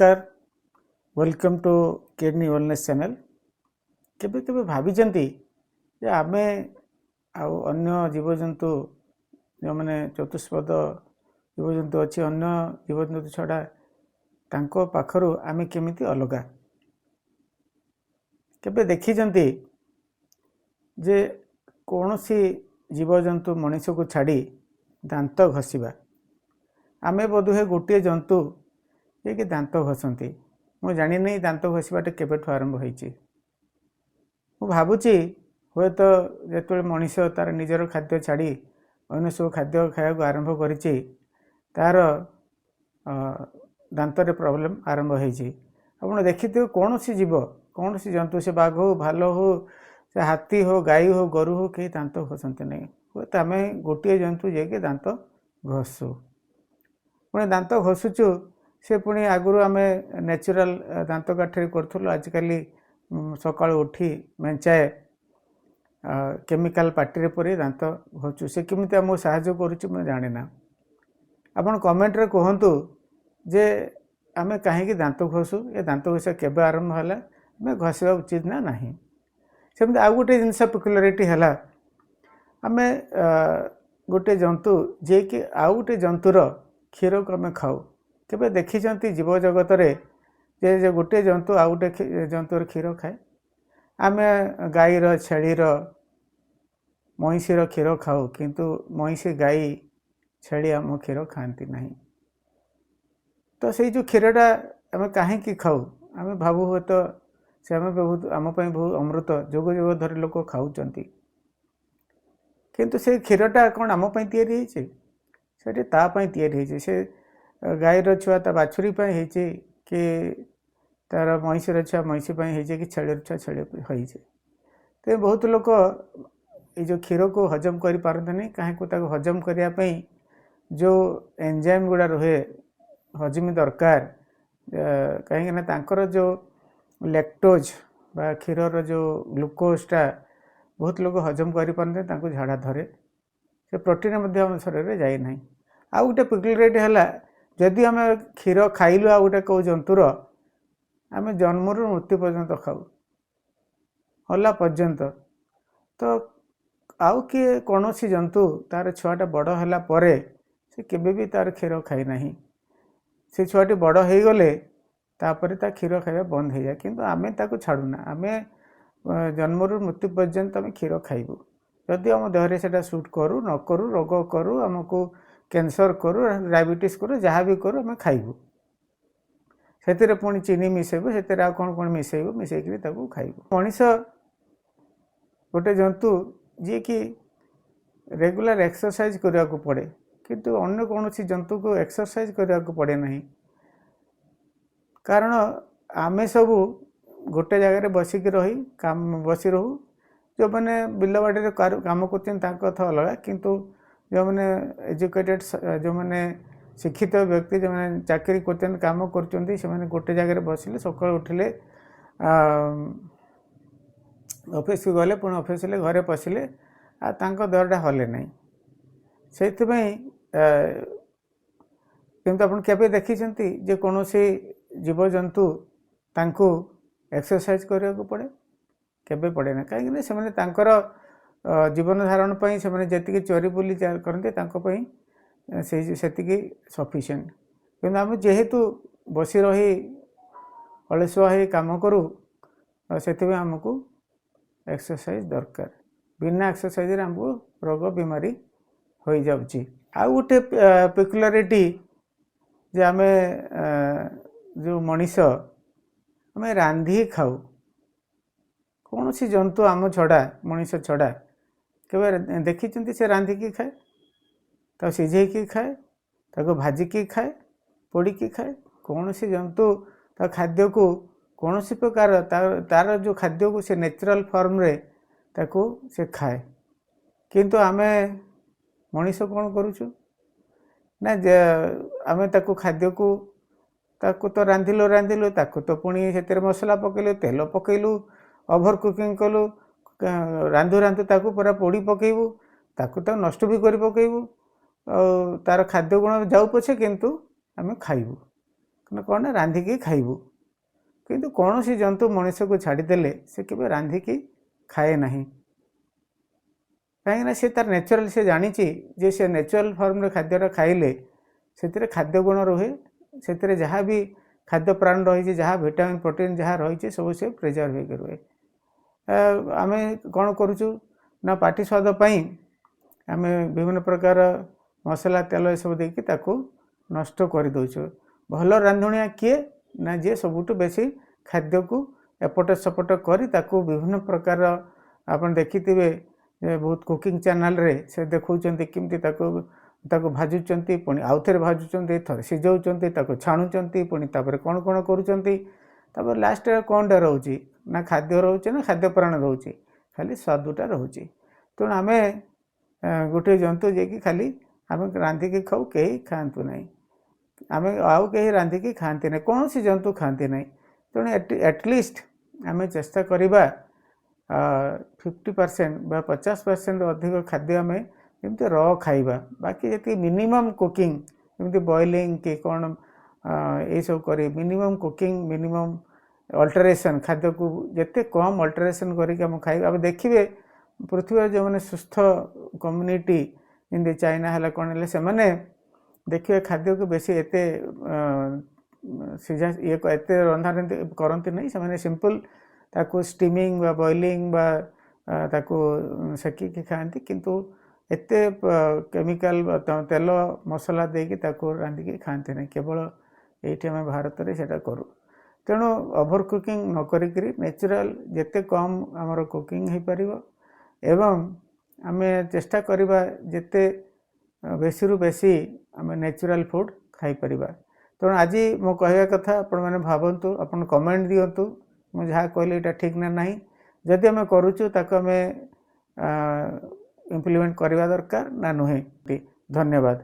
नमस्कार welcome to kidney wellness channel. केबे केबे भाविचंती जे आमे अन्य जीवजंतु जो मैंने चतुष्पद जीवजंतु अच्छी अन्य जीवजंतु छड़ा तांको पाखरु आमे केमिति अलगा केबे देखिचंती जे कौनसी जीवजंतु मनुष्य को छाड़ी दांत घसीबा आमे बोधुए गोटे जंतु ये कि दांत घसती मु जानी नहीं दांत घसीबाटे केबेठु आरंभ होईची। मु भाबुची हुए तो जेतबेले मनुष्य तार निजर खाद्य छाड़ी अन्य सब खाद्य खाया आरंभ करिची तार दांतरे प्रॉब्लम आरंभ होईची। आपण देखिथिबे कौनसी जीव कौनसी जंतु से बाघ हो भाल हो से हाथी हो गाई हो गोरु हो कहीं दांत घसती नहीं। हुए तो आम गोटे जंतु जे कि दांत घसु पुणी दांत घसुचु से पुणी आगु आम नेचुरल दांत काठी करूँ आजिकल सका उठी मेंचाए केमिकल पार्टी परी दांत घसु से केमिति आमको साहाय्य करुच्ची मैं जाने ना। आपण कमेंट रे कहतु जे आमे कहीं दांत घसु ये दांत घसा केबे आरंभ है आम घसवा उचित ना नहीं। सेमती आउ गोटे जिनस पिकुलारिटी है आम गोटे जंतु जे कि आउ गोटे जंतुर क्षीर को आम खाऊ केबे देखिचंती जीव जगत रे जे गोटे जंतु आउ गोटे जंतुर क्षीर खाए। आम गाईर छेलीर महिषीर क्षीर खाऊ किंतु महिषी गाई छेली आम क्षीर खाती नहीं। तो से जो क्षीरटा आम कहीं खाऊ आम भावु हुए तो से आम बहुत आम बहुत अमृत जोग जोग धरी लोक खाऊंट किंतु से क्षीरटा कौन आम तैयारी से तैयारी से गाईर छुआ ता बाछुरी कि तार महिषीर छुआ महिषी कि छेली छुआ छेली तो बहुत लोक ये जो क्षीर को हजम कर पारते नहीं कहीं हजम करने जो एंजाइम गुड़ा रहे हजमी दरकार कहीं जो लैक्टोज बा क्षीर जो ग्लूकोजटा बहुत लोग हजम कर पारते झाड़ा धरे से प्रोटीन शरीर में जाए ना। आउ गोटे पिकुलारिटी है जदि आम क्षीर खाइलु आ गोटे कौ जंतुर आम जन्मरू मृत्यु पर्यंत खाऊ हला पर्यंत तो आउ किए कौन सी जंतु तार छुआटा बड़ है परे से केबे भी तार क्षीर खाई ना से छुआटी बड़ हो गले तापर ता क्षीर खाଇବା बंद हो जाए किंतु आमे ताको छाड़ूना आमे जन्मरू मृत्यु पर्यंत आम क्षीर खाइबू जदि आम देहरे सेटा सूट करू न करू रोग करू आमको कैंसर करू डायबिटीज करू जहाँ भी करू आम खाइबू से पुणी चीनी मिसेबू से कौन कौन मिसेबू मिसेक खाइबू। मनीष गोटे जंतु जी कि रेगुलर एक्सरसाइज करने को पड़े किंतु अन्य कौन सी जंतु को एक्सरसाइज करने को पड़े नहीं कारण आमे सबू गोटे जगह बसिक रही काम बसी रहू जो मैंने बिल बाड़ी काम कर अलग किंतु जो मैंने एजुकेटेड जो मैंने शिक्षित व्यक्ति जो मैंने चाकरी कर काम कर गोटे जगह बसिले सकाल उठिले ऑफिस को गले पुणी ऑफिस घरे पशिले देहटा हले ना से किंतु आप केबे देखिछंती जे कौन सी जीवजंतु तांको एक्सरसाइज करने को पड़े केबे पड़े ना कहीं से जीवन धारण से जी चोरी बुली करते से सफिशिएंट किंतु आम जेहेतु बसी रही अलसुआ हो कम करूँ से आमको एक्सरसाइज दरकार बिना एक्सरसाइज आमको रोग बीमारी हो जाउची। आउ गोटे पिकुलारिटी जे आम जो मनीष आम रांधि खाऊ कौन सी जंतु आम छड़ा मनीष छड़ा केवल देखी से रांधिकी खाए तो सिझेकी खाए ताको भाजिकी खाए पोड़िकी खाए कौन सी जंतु ता खाद्य को कौन सी प्रकार तार जो खाद्य को से नेचुरल फॉर्म रे ताको से खाए किंतु आमे मनीष कौन करूचु ना आमे ताको खाद्य को ताको तो रांधिलु ताको तो पुणी से मसला पकेलु तेल पकेलु ओभर कुकिंग कलु रांधु रांधु ताको पूरा पोड़ी पकेबू ताको तो नष्ट भी कर पकेबू तार खाद्य गुण जाऊ पछे किंतु आमे खाइबू କ'ଣ ନା ରାନ୍ଧିକି ଖାଇବୁ। କିନ୍ତୁ କୌଣସି ଜନ୍ତୁ ମଣିଷକୁ ଛାଡ଼ିଦେଲେ ସେ କେବେ ରାନ୍ଧିକି ଖାଏ ନାହିଁ। କାହିଁକିନା ସେ ତାର ନ୍ୟାଚୁରାଲ ସେ ଜାଣିଛି ଯେ ସେ ନ୍ୟାଚୁରାଲ ଫର୍ମରେ ଖାଦ୍ୟଟା ଖାଇଲେ ସେଥିରେ ଖାଦ୍ୟ ଗୁଣ ରୁହେ, ସେଥିରେ ଯାହା ବି ଖାଦ୍ୟ ପ୍ରାଣ ରହିଛି, ଯାହା ଭିଟାମିନ୍ ପ୍ରୋଟିନ୍ ଯାହା ରହିଛି ସବୁ ସେ ପ୍ରିଜର୍ଭ ହେଇକି ରୁହେ। ଆମେ କ'ଣ କରୁଛୁ ନା ପାଟି ସ୍ୱାଦ ପାଇଁ ଆମେ ବିଭିନ୍ନ ପ୍ରକାର ମସଲା ତେଲ ଏସବୁ ଦେଇକି ତାକୁ ନଷ୍ଟ କରିଦେଉଛୁ। ଭଲ ରାନ୍ଧୁଣିଆ କିଏ ନା ଯିଏ ସବୁଠୁ ବେଶୀ ଖାଦ୍ୟକୁ ଏପଟ ସେପଟ କରି ତାକୁ ବିଭିନ୍ନ ପ୍ରକାର ଆପଣ ଦେଖିଥିବେ ବହୁତ କୁକିଂ ଚ୍ୟାନେଲରେ ସେ ଦେଖାଉଛନ୍ତି କେମିତି ତାକୁ ଭାଜୁଛନ୍ତି, ପୁଣି ଆଉଥରେ ଭାଜୁଛନ୍ତି, ଥରେ ସିଝାଉଛନ୍ତି, ତାକୁ ଛାଣୁଛନ୍ତି, ପୁଣି ତାପରେ କ'ଣ କ'ଣ କରୁଛନ୍ତି, ତାପରେ ଲାଷ୍ଟରେ କ'ଣଟା ରହୁଛି ନା ଖାଦ୍ୟ ରହୁଛି ନା ଖାଦ୍ୟ ପ୍ରାଣ ରହୁଛି, ଖାଲି ସ୍ୱାଦଟା ରହୁଛି। ତେଣୁ ଆମେ ଗୋଟିଏ ଜନ୍ତୁ ଯିଏକି ଖାଲି ଆମେ ରାନ୍ଧିକି ଖାଉ, କେହି ଖାଆନ୍ତୁ ନାହିଁ, ଆମେ ଆଉ କେହି ରାନ୍ଧିକି ଖାଆନ୍ତି ନାହିଁ, କୌଣସି ଜନ୍ତୁ ଖାଆନ୍ତି ନାହିଁ। ତେଣୁ ଆଟଲିଷ୍ଟ ଆମେ ଚେଷ୍ଟା କରିବା 50% ବା 50% ଅଧିକ ଖାଦ୍ୟ ଆମେ ଯେମିତି ର ଖାଇବା। ବାକି ଯେତିକି ମିନିମମ୍ କୁକିଂ ଯେମିତି ବଏଲିଂ କି କ'ଣ ଏଇସବୁ କରି ମିନିମମ୍ କୁକିଂ, ମିନିମମ୍ ଅଲ୍ଟରେସନ୍, ଖାଦ୍ୟକୁ ଯେତେ କମ୍ ଅଲ୍ଟରେସନ୍ କରିକି ଆମେ ଖାଇବା। ଆମେ ଦେଖିବେ ପୃଥିବୀରେ ଯେଉଁମାନେ ସୁସ୍ଥ କମ୍ୟୁନିଟି ଯେମିତି ଚାଇନା ହେଲା କ'ଣ ହେଲେ ସେମାନେ ଦେଖିବେ ଖାଦ୍ୟକୁ ବେଶୀ ଏତେ ସିଝା ଏତେ ରନ୍ଧାରନ୍ଧି କରନ୍ତି ନାହିଁ। ସେମାନେ ସିମ୍ପଲ୍ ତାକୁ ଷ୍ଟିମିଂ ବା ବଏଲିଂ ବା ତାକୁ ସେକିକି ଖାଆନ୍ତି, କିନ୍ତୁ ଏତେ କେମିକାଲ ତେଲ ମସଲା ଦେଇକି ତାକୁ ରାନ୍ଧିକି ଖାଆନ୍ତି ନାହିଁ। କେବଳ ଏଇଠି ଆମେ ଭାରତରେ ସେଇଟା କରୁ। ତେଣୁ ଓଭର କୁକିଂ ନ କରିକିରି ନ୍ୟାଚୁରାଲ ଯେତେ କମ୍ ଆମର କୁକିଂ ହେଇପାରିବ ଏବଂ ଆମେ ଚେଷ୍ଟା କରିବା ଯେତେ ବେଶୀରୁ ବେଶୀ ଆମେ ନ୍ୟାଚୁରାଲ ଫୁଡ଼ ଖାଇପାରିବା। ତେଣୁ ଆଜି ମୁଁ କହିବା କଥା ଆପଣମାନେ ଭାବନ୍ତୁ, ଆପଣ କମେଣ୍ଟ ଦିଅନ୍ତୁ ମୁଁ ଯାହା କହିଲି ଏଇଟା ଠିକ୍ ନା ନାହିଁ। ଯଦି ଆମେ କରୁଛୁ ତାକୁ ଆମେ ଇମ୍ପ୍ଲିମେଣ୍ଟ କରିବା ଦରକାର ନା ନୁହେଁ। ଧନ୍ୟବାଦ।